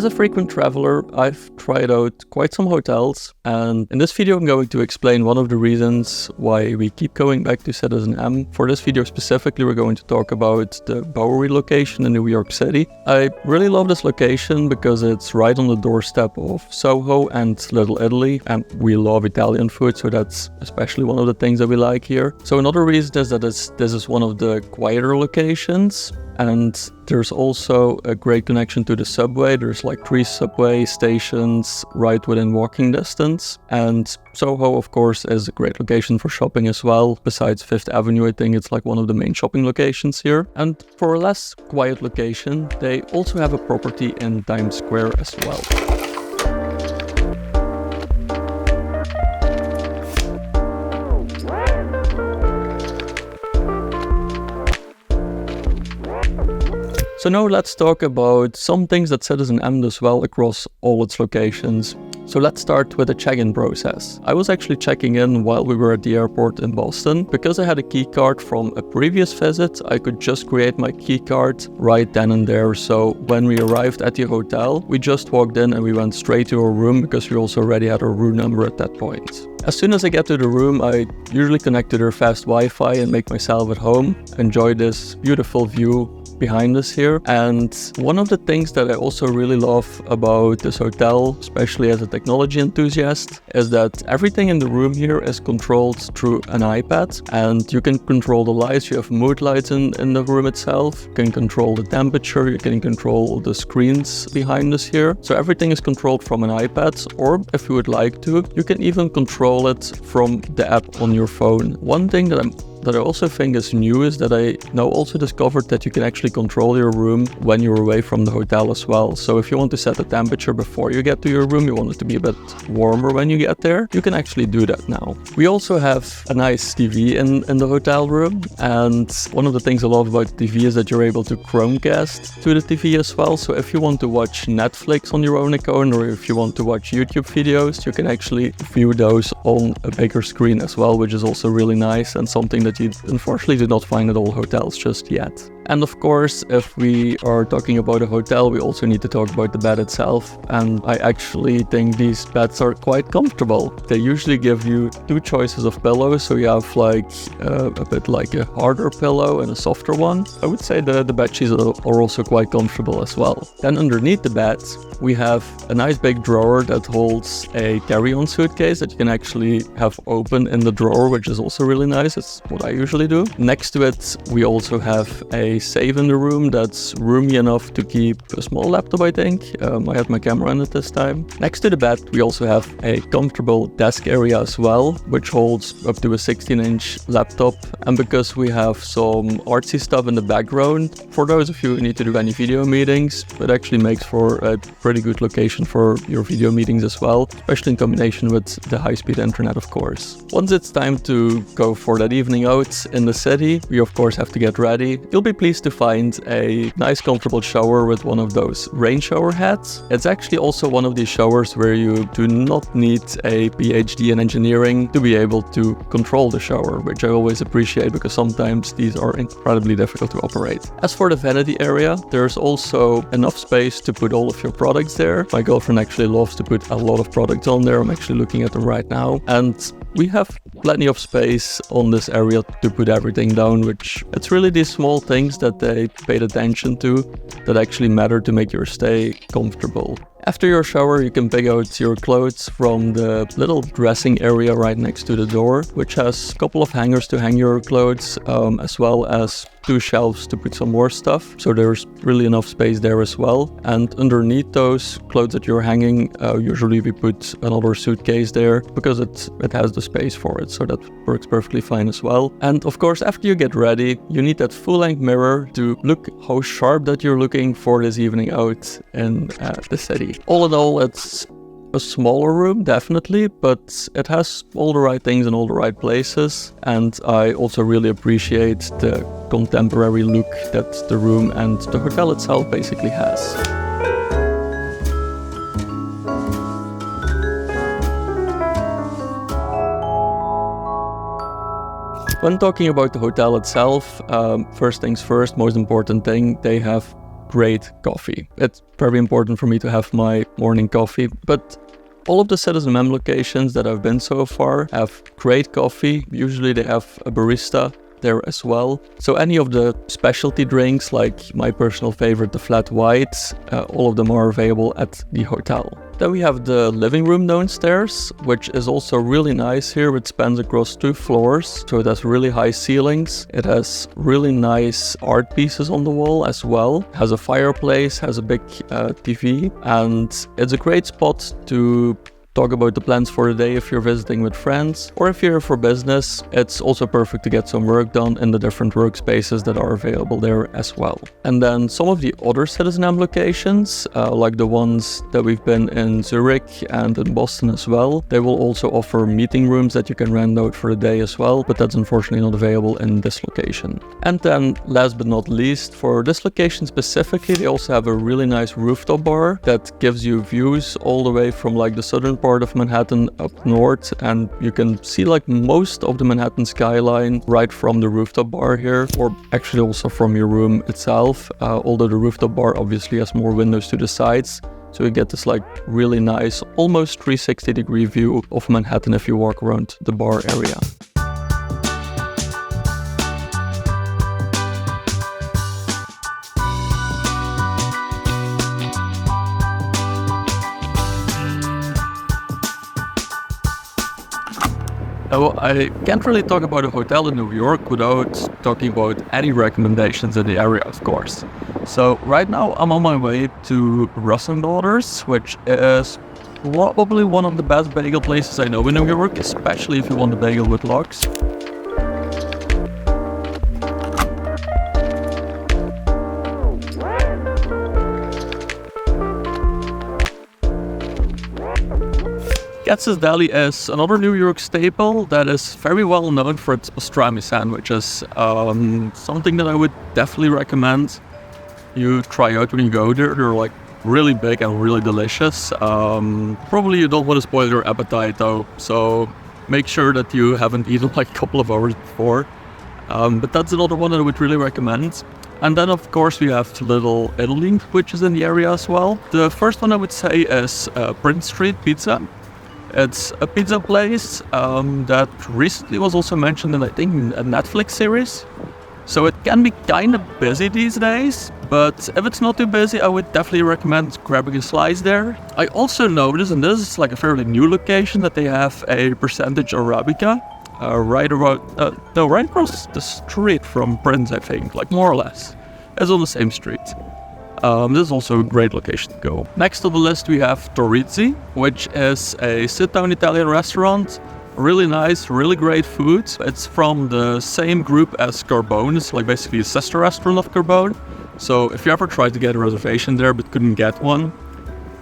As a frequent traveler, I've tried out quite some hotels, and in this video I'm going to explain one of the reasons why we keep going back to CitizenM. For this video specifically, we're going to talk about the Bowery location in New York City. I really love this location because it's right on the doorstep of Soho and Little Italy, and we love Italian food, so that's especially one of the things that we like here. So another reason is that this is one of the quieter locations. And there's also a great connection to the subway. There's like 3 subway stations right within walking distance. And Soho, of course, is a great location for shopping as well. Besides Fifth Avenue, I think it's like one of the main shopping locations here. And for a less quiet location, they also have a property in Times Square as well. So now let's talk about some things that CitizenM does well across all its locations. So let's start with the check-in process. I was actually checking in while we were at the airport in Boston. Because I had a key card from a previous visit, I could just create my key card right then and there. So when we arrived at the hotel, we just walked in and we went straight to our room because we also already had our room number at that point. As soon as I get to the room, I usually connect to their fast Wi-Fi and make myself at home, enjoy this beautiful view behind us here. And one of the things that I also really love about this hotel, especially as a technology enthusiast, is that everything in the room here is controlled through an iPad, and you can control the lights. You have mood lights in the room itself. You can control the temperature. You can control the screens behind us here. So everything is controlled from an iPad, or if you would like to, you can even control it from the app on your phone. One thing that I also think is new is that I now also discovered that you can actually control your room when you're away from the hotel as well. So if you want to set the temperature before you get to your room, you want it to be a bit warmer when you get there, you can actually do that now. We also have a nice TV in the hotel room, and one of the things I love about the TV is that you're able to Chromecast to the TV as well. So if you want to watch Netflix on your own account, or if you want to watch YouTube videos, you can actually view those on a bigger screen as well, which is also really nice and something that you unfortunately do not find at all hotels just yet. And of course, if we are talking about a hotel, we also need to talk about the bed itself. And I actually think these beds are quite comfortable. They usually give you 2 choices of pillows. So you have like a bit like a harder pillow and a softer one. I would say the bed sheets are also quite comfortable as well. Then underneath the bed, we have a nice big drawer that holds a carry-on suitcase that you can actually have open in the drawer, which is also really nice. It's what I usually do. Next to it, we also have a safe in the room that's roomy enough to keep a small laptop, I think. I had my camera in it this time. Next to the bed, we also have a comfortable desk area as well, which holds up to a 16-inch laptop. And because we have some artsy stuff in the background, for those of you who need to do any video meetings, it actually makes for a pretty good location for your video meetings as well, especially in combination with the high-speed internet, of course. Once it's time to go for that evening out in the city, we of course have to get ready. You'll be pleased to find a nice comfortable shower with one of those rain shower heads. It's actually also one of these showers where you do not need a PhD in engineering to be able to control the shower, which I always appreciate because sometimes these are incredibly difficult to operate. As for the vanity area, there's also enough space to put all of your products there. My girlfriend actually loves to put a lot of products on there. I'm actually looking at them right now, and we have plenty of space on this area to put everything down, which it's really these small things that they paid attention to that actually matter to make your stay comfortable. After your shower, you can pick out your clothes from the little dressing area right next to the door, which has a couple of hangers to hang your clothes, as well as 2 shelves to put some more stuff. So there's really enough space there as well. And underneath those clothes that you're hanging, usually we put another suitcase there because it has the space for it. So that works perfectly fine as well. And of course, after you get ready, you need that full-length mirror to look how sharp that you're looking for this evening out in the city. All in all, it's a smaller room, definitely, but it has all the right things in all the right places. And I also really appreciate the contemporary look that the room and the hotel itself basically has. When talking about the hotel itself, first things first, most important thing, they have great coffee. It's very important for me to have my morning coffee, but all of the CitizenM locations that I've been so far have great coffee. Usually they have a barista there as well. So any of the specialty drinks, like my personal favorite, the flat whites, all of them are available at the hotel. Then we have the living room downstairs, which is also really nice here. It spans across 2 floors, so it has really high ceilings. It has really nice art pieces on the wall as well. It has a fireplace, has a big TV, and it's a great spot to talk about the plans for the day if you're visiting with friends, or if you're here for business. It's also perfect to get some work done in the different workspaces that are available there as well. And then some of the other CitizenM locations, like the ones that we've been in Zurich and in Boston as well, they will also offer meeting rooms that you can rent out for the day as well, but that's unfortunately not available in this location. And then last but not least, for this location specifically, they also have a really nice rooftop bar that gives you views all the way from like the southern part of Manhattan up north, and you can see like most of the Manhattan skyline right from the rooftop bar here, or actually also from your room itself, although the rooftop bar obviously has more windows to the sides, so you get this like really nice almost 360-degree view of Manhattan if you walk around the bar area. Now, I can't really talk about a hotel in New York without talking about any recommendations in the area, of course. So right now I'm on my way to Russ & Daughters, which is probably one of the best bagel places I know in New York, especially if you want a bagel with lox. Katz's Deli is another New York staple that is very well known for its pastrami sandwiches. Something that I would definitely recommend you try out when you go there. They're like really big and really delicious. Probably you don't want to spoil your appetite though, so make sure that you haven't eaten like a couple of hours before. But that's another one that I would really recommend. And then of course we have Little Italy, which is in the area as well. The first one I would say is Prince Street Pizza. It's a pizza place that recently was also mentioned in, I think, a Netflix series. So it can be kind of busy these days, but if it's not too busy, I would definitely recommend grabbing a slice there. I also noticed, and this is like a fairly new location, that they have a percentage Arabica right across the street from Prince, I think, like more or less. It's on the same street. This is also a great location to go. Next on the list we have Torizzi, which is a sit-down Italian restaurant. Really nice, really great food. It's from the same group as Carbone. It's like basically a sister restaurant of Carbone. So if you ever tried to get a reservation there but couldn't get one,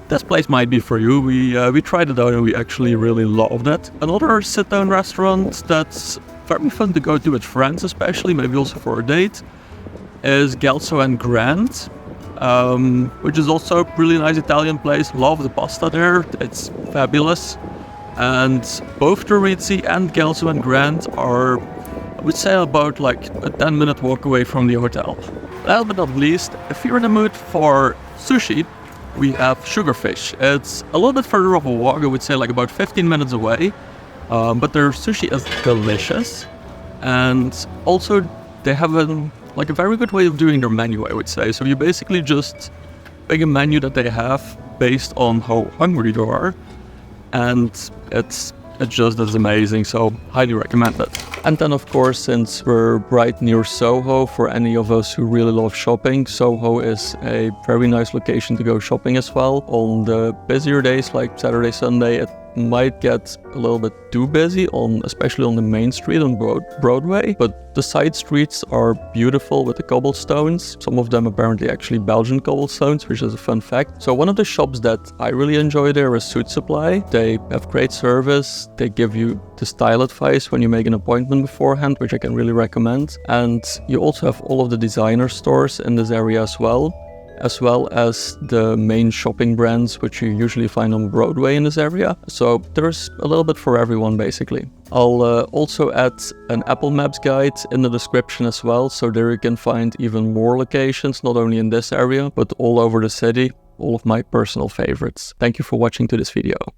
this place might be for you. We tried it out and we actually really loved it. Another sit-down restaurant that's very fun to go to with friends, especially, maybe also for a date, is Gelso and Grant. Which is also a really nice Italian place. Love the pasta there, it's fabulous. And both Torizzi and Gelso and Grant are, I would say, about like a 10-minute walk away from the hotel. Last but not least, if you're in the mood for sushi, we have Sugarfish. It's a little bit further of a walk, I would say like about 15 minutes away. But their sushi is delicious. And also they have a very good way of doing their menu, I would say. So you basically just pick a menu that they have based on how hungry you are, and it's just as amazing, so highly recommend it. And then of course, since we're right near Soho, for any of us who really love shopping, Soho is a very nice location to go shopping as well. On the busier days like Saturday, Sunday, it might get a little bit too busy, especially on the main street on Broadway, but the side streets are beautiful with the cobblestones. Some of them apparently actually Belgian cobblestones, which is a fun fact. So one of the shops that I really enjoy there is Suit Supply. They have great service. They give you the style advice when you make an appointment beforehand, which I can really recommend. And you also have all of the designer stores in this area as well. as well as the main shopping brands which you usually find on Broadway in this area. So there's a little bit for everyone basically. I'll also add an Apple Maps guide in the description as well, so there you can find even more locations, not only in this area, but all over the city, all of my personal favorites. Thank you for watching to this video.